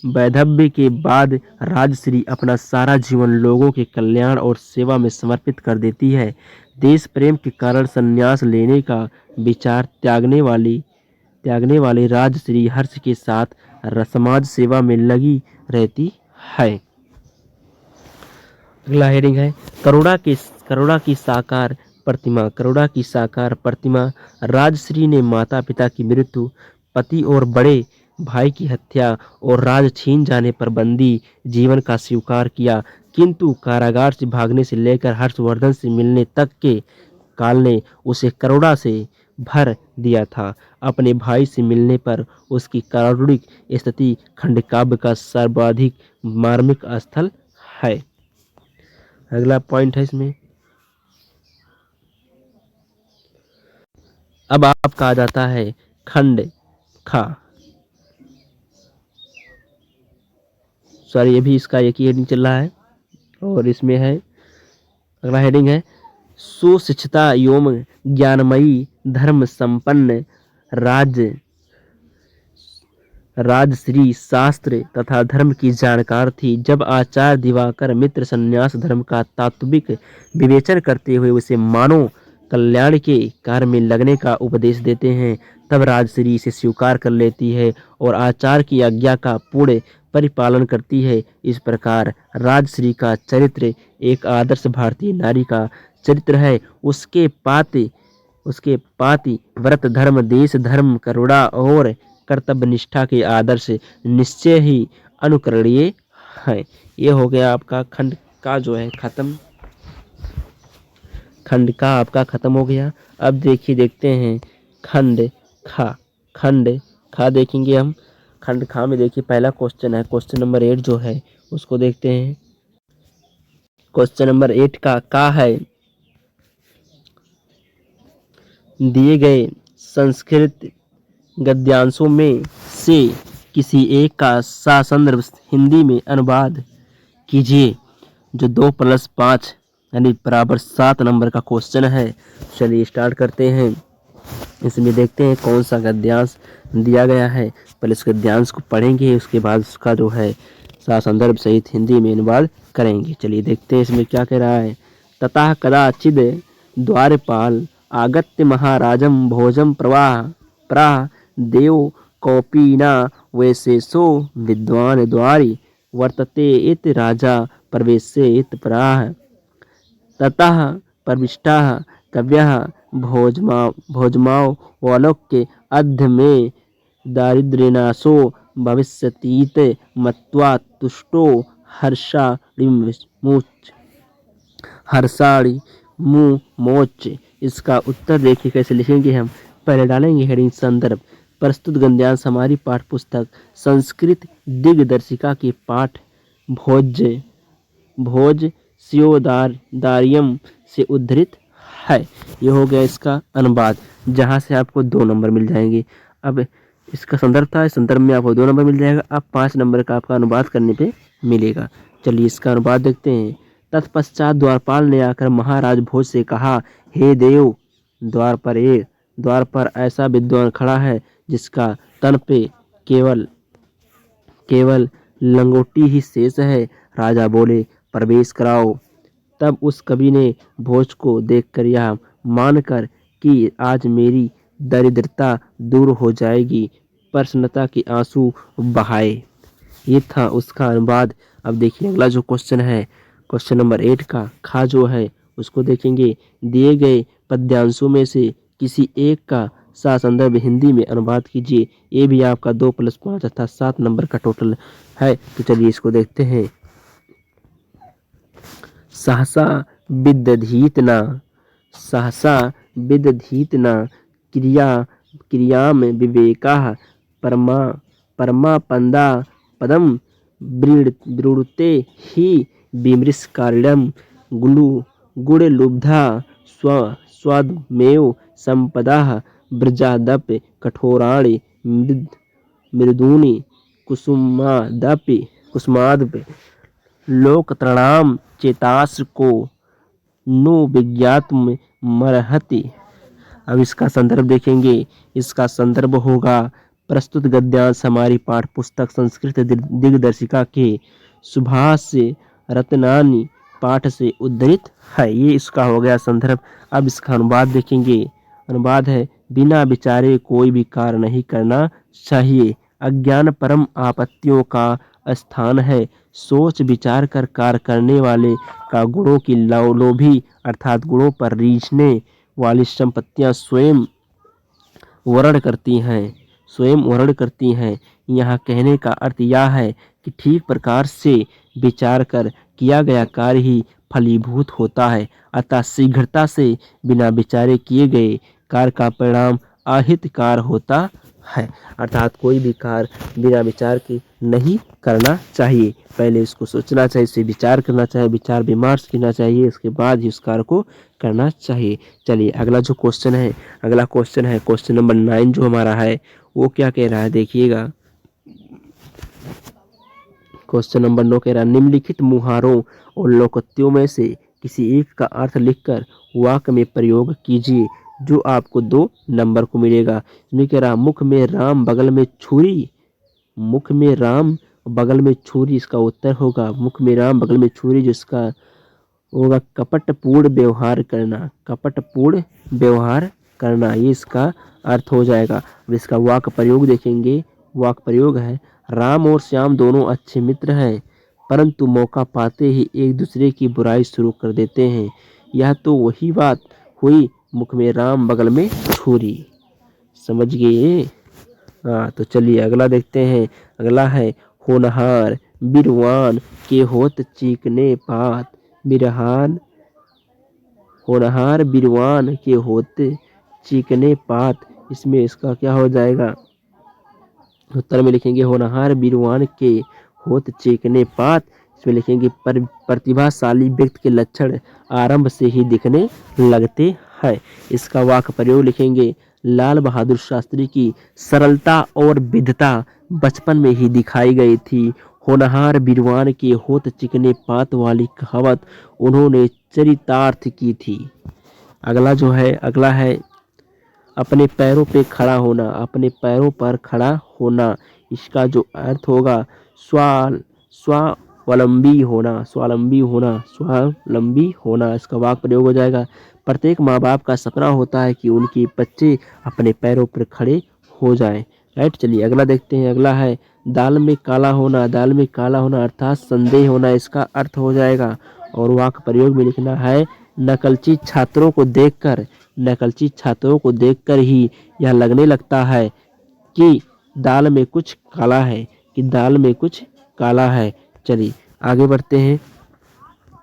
वैधव्य के बाद राजश्री अपना सारा जीवन लोगों के कल्याण और सेवा में समर्पित कर देती है। देश प्रेम के कारण संन्यास लेने का विचार त्यागने वाली राजश्री हर्ष के साथ समाज सेवा में लगी रहती है। अगला हेडिंग है करुणा की साकार प्रतिमा राजश्री ने माता पिता की मृत्यु, पति और बड़े भाई की हत्या और राज छीन जाने पर बंदी जीवन का स्वीकार किया, किंतु कारागार से भागने से लेकर हर्षवर्धन से मिलने तक के काल ने उसे करुणा से भर दिया था। अपने भाई से मिलने पर उसकी कारुणिक स्थिति खंडकाव्य का सर्वाधिक मार्मिक स्थल है। अगला पॉइंट है इसमें, अब आपका आ जाता है खंड खा। सॉरी, ये भी इसका एक ही हेडिंग चल रहा है और इसमें है अगला हेडिंग है सुशिक्षिता एवं ज्ञानमयी धर्म संपन्न राजश्री शास्त्र तथा धर्म की जानकार थी। जब आचार्य दिवाकर मित्र संन्यास धर्म का तात्विक विवेचन करते हुए उसे मानव कल्याण के कार्य में लगने का उपदेश देते हैं, तब राजश्री इसे स्वीकार कर लेती है और आचार्य की आज्ञा का पूर्ण परिपालन करती है। इस प्रकार राजश्री का चरित्र एक आदर्श भारतीय नारी का चरित्र है। उसके पाति व्रत धर्म, देश धर्म, करुणा और कर्तव्य निष्ठा के आदर्श निश्चय ही अनुकरणीय है। ये हो गया आपका खंड का जो है खत्म, खंड का आपका खत्म हो गया। अब देखते हैं खंड खा। खंड खा देखेंगे हम। खंड खा में देखिए पहला क्वेश्चन है, क्वेश्चन नंबर 8 जो है उसको देखते हैं। क्वेश्चन नंबर 8 का है, दिए गए संस्कृत गद्यांशों में से किसी एक का ससंदर्भ हिंदी में अनुवाद कीजिए। जो 2+5 यानी बराबर 7 नंबर का क्वेश्चन है। चलिए स्टार्ट करते हैं। इसमें देखते हैं कौन सा गद्यांश दिया गया है। पहले उस गद्यांश को पढ़ेंगे, उसके बाद उसका जो है संदर्भ सहित हिंदी में अनुवाद करेंगे। चलिए देखते हैं इसमें क्या कह रहा है। ततः कदाचिद द्वारपाल आगत्य महाराजम भोजम प्रवाह प्राह देव कौपीना वैशेषो विद्वान द्वारि वर्तते इत राजा प्रवेशे इत प्राह। ततः प्रविष्टाः कव्यः भोजमाव वालोक्य अध्य में दारिद्र्यनाशो भविष्यतीत मत्वा तुष्टो हर्षाणिमुमोच। इसका उत्तर देखिए कैसे लिखेंगे हम। पहले डालेंगे हेडिंग संदर्भ। प्रस्तुत गद्यांश हमारी पाठ्य पुस्तक संस्कृत दिग्दर्शिका के पाठ भोज स्योदार्यम से उद्धृत है। ये हो गया इसका अनुवाद, जहाँ से आपको 2 नंबर मिल जाएंगे। अब इसका संदर्भ था, इस संदर्भ में आपको 2 नंबर मिल जाएगा। अब 5 नंबर का आपका अनुवाद करने पे मिलेगा। चलिए इसका अनुवाद देखते हैं। तत्पश्चात द्वारपाल ने आकर महाराज भोज से कहा, हे देव, द्वार पर ऐसा विद्वान खड़ा है जिसका तन पे केवल लंगोटी ही शेष है। राजा बोले, प्रवेश कराओ। तब उस कवि ने भोज को देखकर यह मानकर कि आज मेरी दरिद्रता दूर हो जाएगी, प्रसन्नता के आंसू बहाए। ये था उसका अनुवाद। अब देखिए अगला जो क्वेश्चन है, क्वेश्चन नंबर 8 का खा जो है उसको देखेंगे। दिए गए पद्यांशों में से किसी एक का संदर्भ हिंदी में अनुवाद कीजिए। ये भी आपका 2+5 अर्थात 7 नंबर का टोटल है। तो चलिए इसको देखते हैं। सहसा विदधीतना क्रियाम विवेकाः परमापन्दा पदम वृणुते हि विमृशकारिणं गुणलुब्धा स्वादमेव संपदाः व्रजादपि कठोराणि मृदूनि कुसुमादपि लोकत्रणाम चेतास को नु विज्ञात्म मरहति। अब इसका संदर्भ देखेंगे। इसका संदर्भ होगा प्रस्तुत गद्यांश हमारी पाठ्य पुस्तक संस्कृत दिग्दर्शिका के सुभाष रत्नानी पाठ से उद्धृत है। ये इसका हो गया संदर्भ। अब इसका अनुवाद देखेंगे। अनुवाद है, बिना विचारे कोई भी कार्य नहीं करना चाहिए। अज्ञान परम आपत्तियों का स्थान है। सोच विचार कर कार्य करने वाले का गुणों की लोभी अर्थात गुणों पर रीझने वाली संपत्तियां स्वयं वर्ण करती हैं। यहाँ कहने का अर्थ यह है कि ठीक प्रकार से विचार कर किया गया कार्य ही फलीभूत होता है। अतः शीघ्रता से बिना विचारे किए गए कार्य का परिणाम अहितकार होता है। अर्थात कोई भी कार्य बिना विचार के नहीं करना चाहिए। पहले इसको सोचना चाहिए, इसे विचार करना चाहिए, विचार विमर्श करना चाहिए, इसके बाद ही उस कार्य को करना चाहिए। चलिए अगला जो क्वेश्चन है, अगला क्वेश्चन है क्वेश्चन नंबर 9 जो हमारा है वो क्या कह रहा है देखिएगा। क्वेश्चन नंबर 9 कह रहा है, निम्नलिखित मुहारों और लोकोक्तियों में से किसी एक का अर्थ लिखकर वाक्य में प्रयोग कीजिए जो आपको 2 नंबर को मिलेगा। इसमें कह रहा, मुख में राम बगल में छुरी। मुख में राम बगल में छुरी, इसका उत्तर होगा मुख में राम बगल में छुरी, जिसका होगा कपटपूर्ण व्यवहार करना। कपटपूर्ण व्यवहार करना, ये इसका अर्थ हो जाएगा। अब इसका वाक्य प्रयोग देखेंगे। वाक्य प्रयोग है, राम और श्याम दोनों अच्छे मित्र हैं, परंतु मौका पाते ही एक दूसरे की बुराई शुरू कर देते हैं। यह तो वही बात हुई, मुख में राम बगल में छुरी। समझ गए? हाँ, तो चलिए अगला देखते हैं। अगला है होनहार बिरवान के होत चीकने पात। बिरहान होनहार बिरवान के होते चीकने पात। इसमें इसका क्या हो जाएगा, उत्तर में लिखेंगे होनहार बिरवान के होत चीकने पात। इसमें लिखेंगे प्रतिभाशाली व्यक्ति के लक्षण आरंभ से ही दिखने लगते हैं। इसका वाक्य प्रयोग लिखेंगे लाल बहादुर शास्त्री की सरलता और विधता बचपन में ही दिखाई गई थी। होनहार बिरवान के होत चिकने पात वाली कहावत उन्होंने चरितार्थ की थी। अगला है अपने पैरों पे खड़ा होना। अपने पैरों पर खड़ा होना, इसका जो अर्थ होगा स्वावलंबी होना। स्वावलंबी होना इसका वाक्य प्रयोग हो जाएगा। प्रत्येक माँ बाप का सपना होता है कि उनके बच्चे अपने पैरों पर खड़े हो जाएं। राइट, चलिए अगला देखते हैं। अगला है दाल में काला होना। दाल में काला होना अर्थात संदेह होना, इसका अर्थ हो जाएगा। और वाक्य प्रयोग में लिखना है नकलची छात्रों को देखकर ही यह लगने लगता है कि दाल में कुछ काला है। चलिए आगे बढ़ते हैं।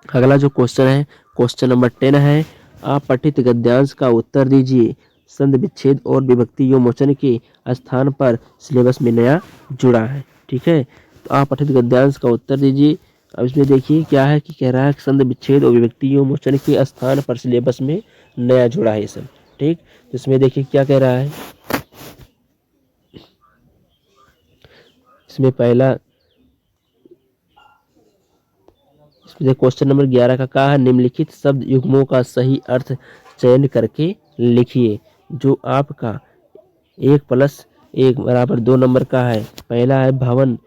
अगला जो क्वेश्चन है, क्वेश्चन नंबर 10 है, आप पठित गद्यांश का उत्तर दीजिए। संधि विच्छेद और विभक्ति विमोचन के स्थान पर सिलेबस में नया जुड़ा है। ठीक है, तो आप पठित गद्यांश का उत्तर दीजिए। अब इसमें देखिए क्या है कि कह रहा है संधि विच्छेद और विभक्ति विमोचन के स्थान पर सिलेबस में नया जुड़ा है ये सब। ठीक, तो इसमें देखिए क्या कह रहा है। इसमें पहला क्वेश्चन नंबर 11 का कहा है निम्नलिखित शब्द युग्मों का सही अर्थ चयन करके लिखिए। जो आपका 1+1 बराबर 2 नंबर का है। पहला है भवन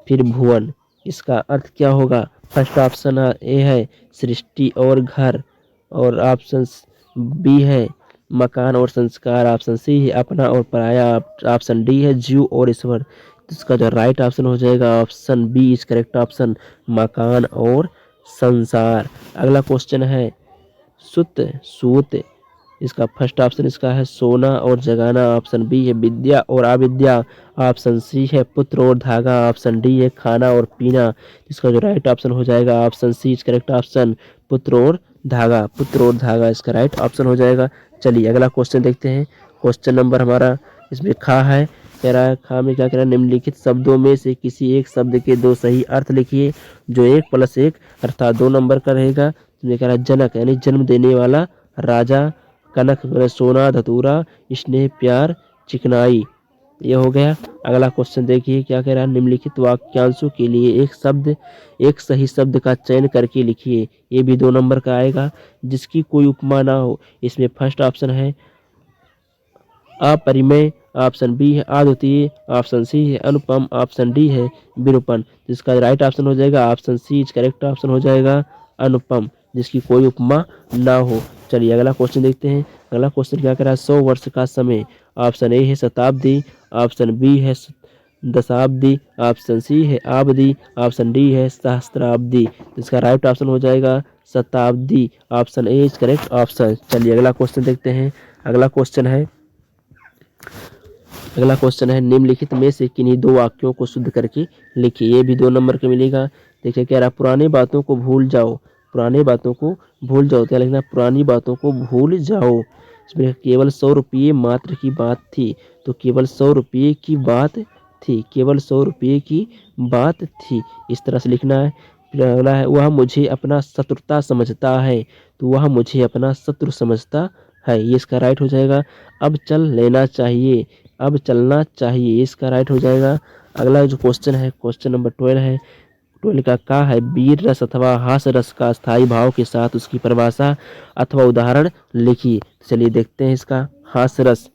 फिर भुवन, इसका अर्थ क्या होगा। फर्स्ट ऑप्शन ए है सृष्टि और घर, और ऑप्शन बी है मकान और संस्कार, ऑप्शन सी है अपना और पराया, ऑप्शन डी है जीव और ईश्वर। इसका जो राइट ऑप्शन हो जाएगा option B is correct option, मकान और संसार। अगला क्वेश्चन है सूत, इसका फर्स्ट ऑप्शन इसका है सोना और जगाना, ऑप्शन बी है विद्या और अविद्या, ऑप्शन सी है पुत्र और धागा, ऑप्शन डी है खाना और पीना। इसका जो राइट ऑप्शन हो जाएगा option C is correct option, पुत्र और धागा इसका राइट ऑप्शन हो जाएगा। चलिए अगला क्वेश्चन देखते हैं। क्वेश्चन नंबर हमारा इसमें खा है, कह रहा है खा में क्या कह रहा है निम्नलिखित शब्दों में से किसी एक शब्द के 2 सही अर्थ लिखिए जो 1+1 अर्थात 2 नंबर का रहेगा। इसमें कह रहा है जनक यानी जन्म देने वाला, राजा, कनक सोना धतूरा, स्नेह प्यार चिकनाई, ये हो गया। अगला क्वेश्चन देखिए क्या कह रहा है निम्नलिखित वाक्यांशों के लिए एक सही शब्द का चयन करके लिखिए। ये भी 2 नंबर का आएगा। जिसकी कोई उपमा ना हो, इसमें फर्स्ट ऑप्शन है अपरिमेय, ऑप्शन बी है अद्वितीय, ऑप्शन सी है अनुपम, ऑप्शन डी है विरूपण। जिसका राइट ऑप्शन हो जाएगा option C is correct option हो जाएगा अनुपम, जिसकी कोई उपमा ना हो। चलिए अगला क्वेश्चन देखते हैं। अगला क्वेश्चन क्या कह रहा है 100 वर्ष का समय, ऑप्शन ए है शताब्दी, ऑप्शन बी है दशाब्दी, ऑप्शन सी है आब्दी, ऑप्शन डी है सहस्त्राब्दी। इसका राइट ऑप्शन हो जाएगा शताब्दी, option A is correct option. चलिए अगला क्वेश्चन देखते हैं। अगला क्वेश्चन है निम्नलिखित में से किन्हीं 2 वाक्यों को शुद्ध करके लिखिए। ये भी 2 नंबर का मिलेगा। देखिए कह रहा है पुरानी बातों को भूल जाओ, क्या लिखना है पुरानी बातों को भूल जाओ। इसमें केवल 100 रुपये मात्र की बात थी, तो केवल 100 रुपये की बात थी, इस तरह से लिखना है। फिर अगला है वह मुझे अपना शत्रुता समझता है, तो वह मुझे अपना शत्रु समझता है, ये इसका राइट हो जाएगा। अब चलना चाहिए, इसका राइट हो जाएगा। अगला जो क्वेश्चन है क्वेश्चन नंबर 12 का है वीर रस अथवा हास रस का स्थायी भाव के साथ उसकी परिभाषा अथवा उदाहरण लिखिए। चलिए देखते हैं इसका हास रस।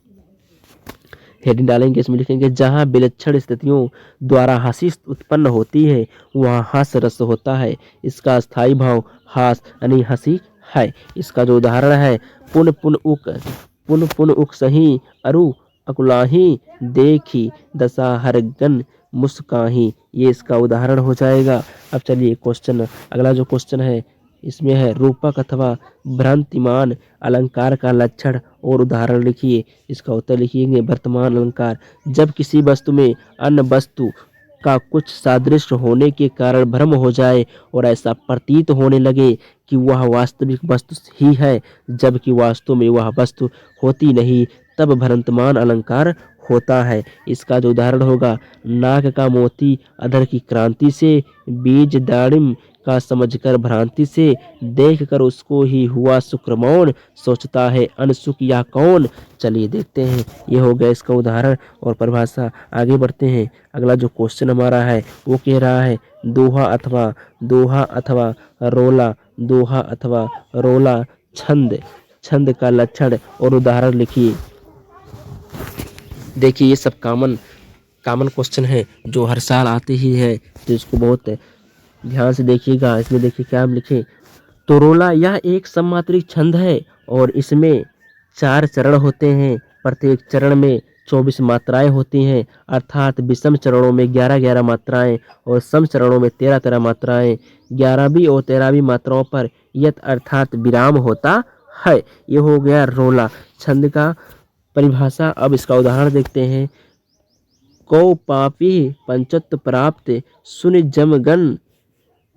हेडिंग डालेंगे, इसमें लिखेंगे जहाँ विलक्षण स्थितियों द्वारा हंसी उत्पन्न होती है वहाँ हास रस होता है। इसका स्थायी भाव हास यानी हंसी है। इसका जो उदाहरण है पुन पुन उक सही अरु अकुलाही देखी दशा हरगन मुस्काही, ये इसका उदाहरण हो जाएगा। अब चलिए अगला जो क्वेश्चन है इसमें है रूपक अथवा भ्रांतिमान अलंकार का लक्षण और उदाहरण लिखिए। इसका उत्तर लिखिएंगे वर्तमान अलंकार, जब किसी वस्तु में अन्य वस्तु का कुछ सादृश्य होने के कारण भ्रम हो जाए और ऐसा प्रतीत होने लगे कि वह वास्तविक वस्तु ही है, जबकि वास्तव में वह वस्तु होती नहीं, तब भ्रांतमान अलंकार होता है। इसका जो उदाहरण होगा, नाक का मोती अधर की क्रांति से, बीज दाड़िम का समझकर भ्रांति से, देखकर उसको ही हुआ शुक्रमौन, सोचता है अनसुख या कौन। चलिए देखते हैं, ये हो गया इसका उदाहरण और परिभाषा। आगे बढ़ते हैं। अगला जो क्वेश्चन हमारा है वो कह रहा है दोहा अथवा रोला, दोहा अथवा रोला छंद, छंद का लक्षण और उदाहरण लिखिए। देखिए ये सब कॉमन क्वेश्चन है जो हर साल आते ही है, तो इसको बहुत ध्यान से देखिएगा। इसमें देखिए क्या हम लिखे, तो रोला यह एक सममात्रिक छंद है और इसमें 4 चरण होते हैं। प्रत्येक चरण में 24 मात्राएं होती हैं, अर्थात विषम चरणों में 11-11 मात्राएं और सम चरणों में 13-13 मात्राएं। 11वीं और 13वीं मात्राओं पर यत अर्थात विराम होता है। ये हो गया रोला छंद का परिभाषा। अब इसका उदाहरण देखते हैं। कौ पापी पंचत्व प्राप्त, सुन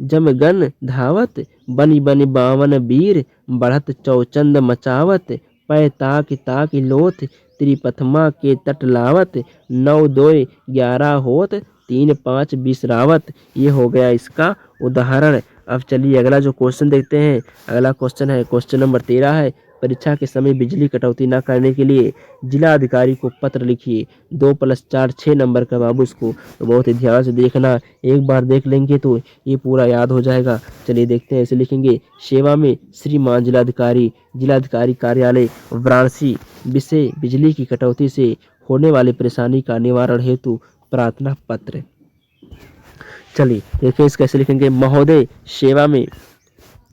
जमगन धावत, बनि बनि बावन वीर, बढ़त चौचंद मचावत, पै ताक लोथ, त्रिपथमा के तट लावत, 9 2 11 होत, 3 5 20 रावत। ये हो गया इसका उदाहरण। अब चलिए अगला जो क्वेश्चन देखते हैं। अगला क्वेश्चन है क्वेश्चन नंबर 13 है, परीक्षा के समय बिजली कटौती न करने के लिए जिला अधिकारी को पत्र लिखिए। 2 + 4 6 नंबर का बाबू इसको, तो बहुत ही ध्यान से देखना। एक बार देख लेंगे तो ये पूरा याद हो जाएगा। चलिए देखते हैं, ऐसे लिखेंगे। सेवा में श्रीमान जिलाधिकारी कार्यालय वाराणसी, विषय बिजली की कटौती से होने वाली परेशानी का निवारण हेतु प्रार्थना पत्र। चलिए देखिए इस कैसे लिखेंगे। महोदय सेवा में,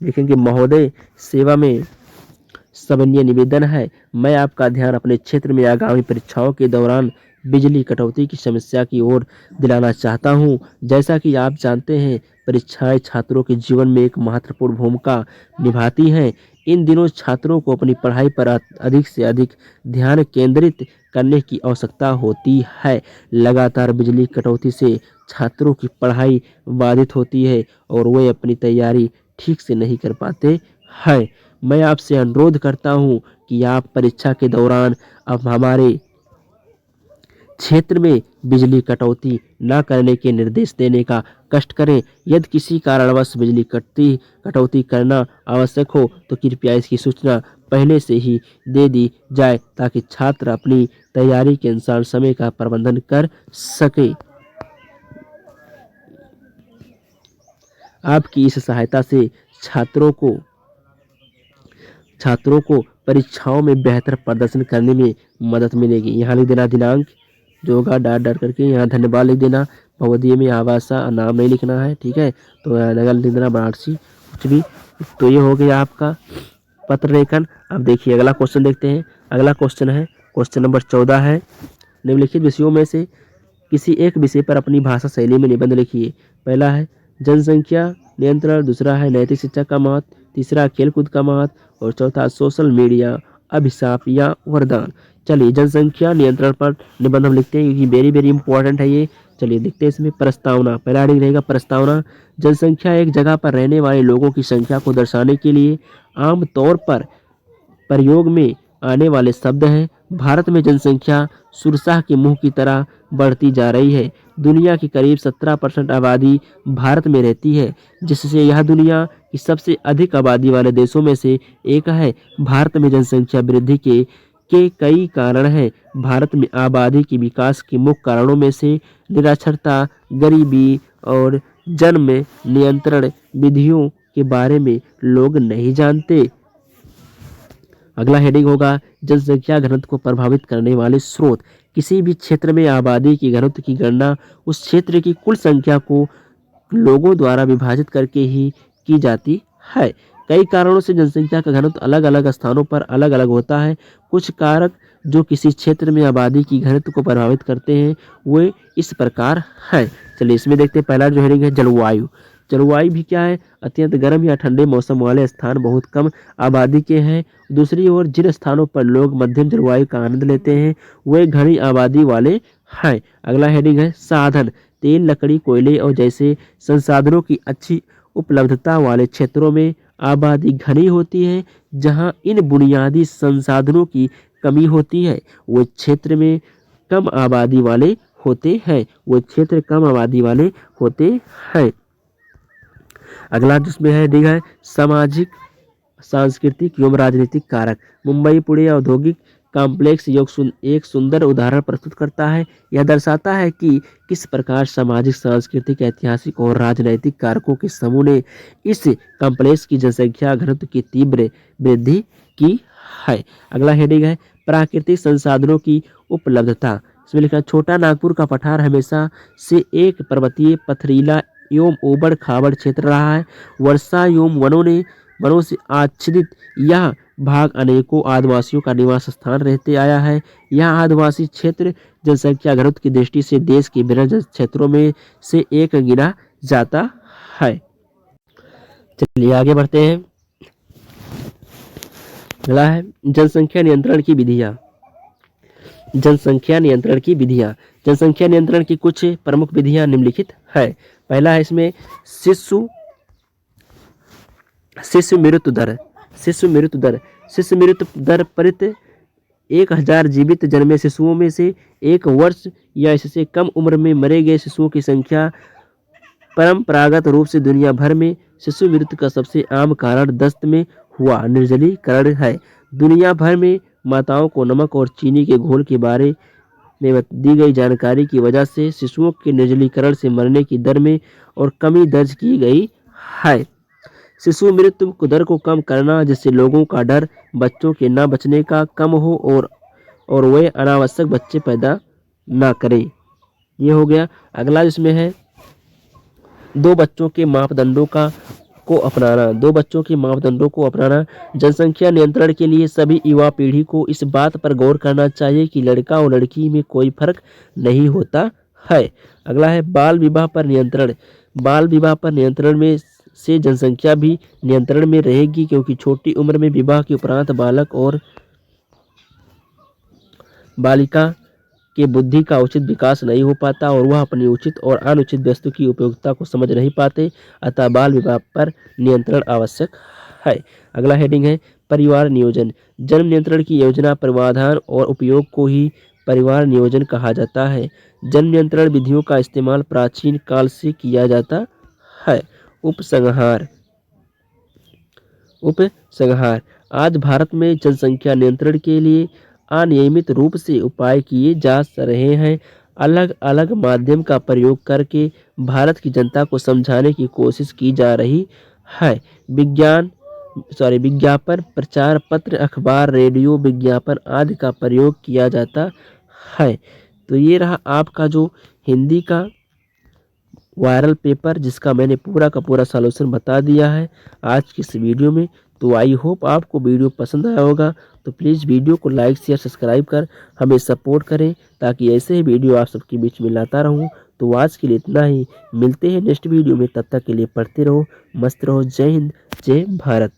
लिखेंगे महोदय सेवा में सविनय निवेदन है, मैं आपका ध्यान अपने क्षेत्र में आगामी परीक्षाओं के दौरान बिजली कटौती की समस्या की ओर दिलाना चाहता हूं। जैसा कि आप जानते हैं, परीक्षाएं छात्रों के जीवन में एक महत्वपूर्ण भूमिका निभाती हैं। इन दिनों छात्रों को अपनी पढ़ाई पर अधिक से अधिक ध्यान केंद्रित करने की आवश्यकता होती है। लगातार बिजली कटौती से छात्रों की पढ़ाई बाधित होती है और वे अपनी तैयारी ठीक से नहीं कर पाते हैं। मैं आपसे अनुरोध करता हूं कि आप परीक्षा के दौरान अब हमारे क्षेत्र में बिजली कटौती न करने के निर्देश देने का कष्ट करें। यदि किसी कारणवश बिजली कटौती करना आवश्यक हो तो कृपया इसकी सूचना पहले से ही दे दी जाए, ताकि छात्र अपनी तैयारी के अनुसार समय का प्रबंधन कर सके। आपकी इस सहायता से छात्रों को परीक्षाओं में बेहतर प्रदर्शन करने में मदद मिलेगी। यहाँ लिख देना दिनांक जो होगा डाट करके, यहाँ धन्यवाद लिख देना। भवदीय में आवासा नाम नहीं लिखना है, ठीक है। तो नगर लिख देना वाराणसी कुछ भी। तो ये हो गया आपका पत्र लेखन। अब देखिए अगला क्वेश्चन देखते हैं। अगला क्वेश्चन है क्वेश्चन नंबर 14 है, निम्नलिखित विषयों में से किसी एक विषय पर अपनी भाषा शैली में निबंध लिखिए। पहला है जनसंख्या नियंत्रण, दूसरा है नैतिक शिक्षा का महत्व, तीसरा खेलकूद का महत्व और चौथा सोशल मीडिया अभिशाप या वरदान। चलिए जनसंख्या नियंत्रण पर निबंध हम लिखते हैं, क्योंकि वेरी वेरी इंपॉर्टेंट है ये। चलिए देखते हैं इसमें प्रस्तावना। पहला हेडिंग रहेगा प्रस्तावना। जनसंख्या एक जगह पर रहने वाले लोगों की संख्या को दर्शाने के लिए आम तौर पर प्रयोग में आने वाले शब्द हैं। भारत में जनसंख्या सुरसाह के मुंह की तरह बढ़ती जा रही है। दुनिया की करीब 17% आबादी भारत में रहती है, जिससे यह दुनिया की सबसे अधिक आबादी वाले देशों में से एक है। भारत में जनसंख्या वृद्धि के कई कारण हैं। भारत में आबादी के विकास के मुख्य कारणों में से निरक्षरता, गरीबी और जन्म नियंत्रण विधियों के बारे में लोग नहीं जानते। अगला हेडिंग होगा जनसंख्या घनत्व को प्रभावित करने वाले स्रोत। किसी भी क्षेत्र में आबादी की घनत्व की गणना उस क्षेत्र की कुल संख्या को लोगों द्वारा विभाजित करके ही की जाती है। कई कारणों से जनसंख्या का घनत्व अलग अलग स्थानों पर अलग अलग होता है। कुछ कारक जो किसी क्षेत्र में आबादी की घनत्व को प्रभावित करते हैं वे इस प्रकार हैं। चलिए इसमें देखते हैं। पहला जो हेडिंग है जलवायु। जलवायु भी क्या है, अत्यंत गर्म या ठंडे मौसम वाले स्थान बहुत कम आबादी के हैं। दूसरी ओर जिन स्थानों पर लोग मध्यम जलवायु का आनंद लेते हैं वे घनी आबादी वाले हैं। अगला हेडिंग है साधन। तेल, लकड़ी, कोयले और जैसे संसाधनों की अच्छी उपलब्धता वाले क्षेत्रों में आबादी घनी होती है। जहाँ इन बुनियादी संसाधनों की कमी होती है वो क्षेत्र में कम आबादी वाले होते हैं, वो क्षेत्र कम आबादी वाले होते हैं। अगला जिसमें है दिया है सामाजिक, सांस्कृतिक एवं राजनीतिक कारक। मुंबई पुणे औद्योगिक कॉम्प्लेक्स एक सुंदर उदाहरण प्रस्तुत करता है। यह दर्शाता है कि किस प्रकार सामाजिक, सांस्कृतिक, ऐतिहासिक और राजनैतिक कारकों के समूह ने इस कॉम्प्लेक्स की जनसंख्या घनत्व की तीव्र वृद्धि की है। अगला हेडिंग है प्राकृतिक संसाधनों की उपलब्धता। इसमें लिखा है, छोटा नागपुर का पठार हमेशा से एक पर्वतीय, पथरीला एवं ऊबड़ खाबड़ क्षेत्र रहा है। वर्षा एवं वनों से आच्छादित यह भाग अनेकों आदिवासियों का निवास स्थान रहते आया है। यह आदिवासी क्षेत्र जनसंख्या घनत्व की दृष्टि से देश के विरल क्षेत्रों में से एक गिना जाता है। चलिए आगे बढ़ते हैं। अगला है जनसंख्या नियंत्रण की विधियां। जनसंख्या नियंत्रण की विधियां। जनसंख्या नियंत्रण की कुछ प्रमुख विधियां निम्नलिखित है। पहला है इसमें शिशु मृत्यु दर। शिशु मृत्यु दर प्रति 1000 जीवित जन्मे शिशुओं में से 1 वर्ष या इससे कम उम्र में मरे गए शिशुओं की संख्या परंपरागत रूप से दुनिया भर में शिशु मृत्यु का सबसे आम कारण दस्त में हुआ निर्जलीकरण है। दुनिया भर में माताओं को नमक और चीनी के घोल के बारे में दी गई जानकारी की वजह से शिशुओं के निर्जलीकरण से मरने की दर में और कमी दर्ज की गई है। शिशु मृत्यु दर को कम करना, जिससे लोगों का डर बच्चों के न बचने का कम हो और वे अनावश्यक बच्चे पैदा ना करें। ये हो गया। अगला जिसमें है 2 बच्चों के मापदंडों को अपनाना। जनसंख्या नियंत्रण के लिए सभी युवा पीढ़ी को इस बात पर गौर करना चाहिए कि लड़का और लड़की में कोई फर्क नहीं होता है। अगला है बाल विवाह पर नियंत्रण। बाल विवाह पर नियंत्रण में से जनसंख्या भी नियंत्रण में रहेगी, क्योंकि छोटी उम्र में विवाह के उपरांत बालक और बालिका के बुद्धि का उचित विकास नहीं हो पाता और वह अपनी उचित और अनुचित वस्तु की उपयोगिता को समझ नहीं पाते। अतः बाल विवाह पर नियंत्रण आवश्यक है। अगला हेडिंग है परिवार नियोजन। जन्म नियंत्रण की योजना, प्रावधान और उपयोग को ही परिवार नियोजन कहा जाता है। जन्म नियंत्रण विधियों का इस्तेमाल प्राचीन काल से किया जाता है। उपसंहार। आज भारत में जनसंख्या नियंत्रण के लिए अनियमित रूप से उपाय किए जा रहे हैं। अलग अलग माध्यम का प्रयोग करके भारत की जनता को समझाने की कोशिश की जा रही है। विज्ञापन, प्रचार पत्र, अखबार, रेडियो विज्ञापन आदि का प्रयोग किया जाता है। तो ये रहा आपका जो हिंदी का वायरल पेपर, जिसका मैंने पूरा का पूरा सॉल्यूशन बता दिया है आज की इस वीडियो में। तो आई होप आपको वीडियो पसंद आया होगा। तो प्लीज़ वीडियो को लाइक, शेयर, सब्सक्राइब कर हमें सपोर्ट करें, ताकि ऐसे ही वीडियो आप सबके बीच में लाता रहूं। तो आज के लिए इतना ही, मिलते हैं नेक्स्ट वीडियो में। तब तक के लिए पढ़ते रहो, मस्त रहो। जय हिंद, जय भारत।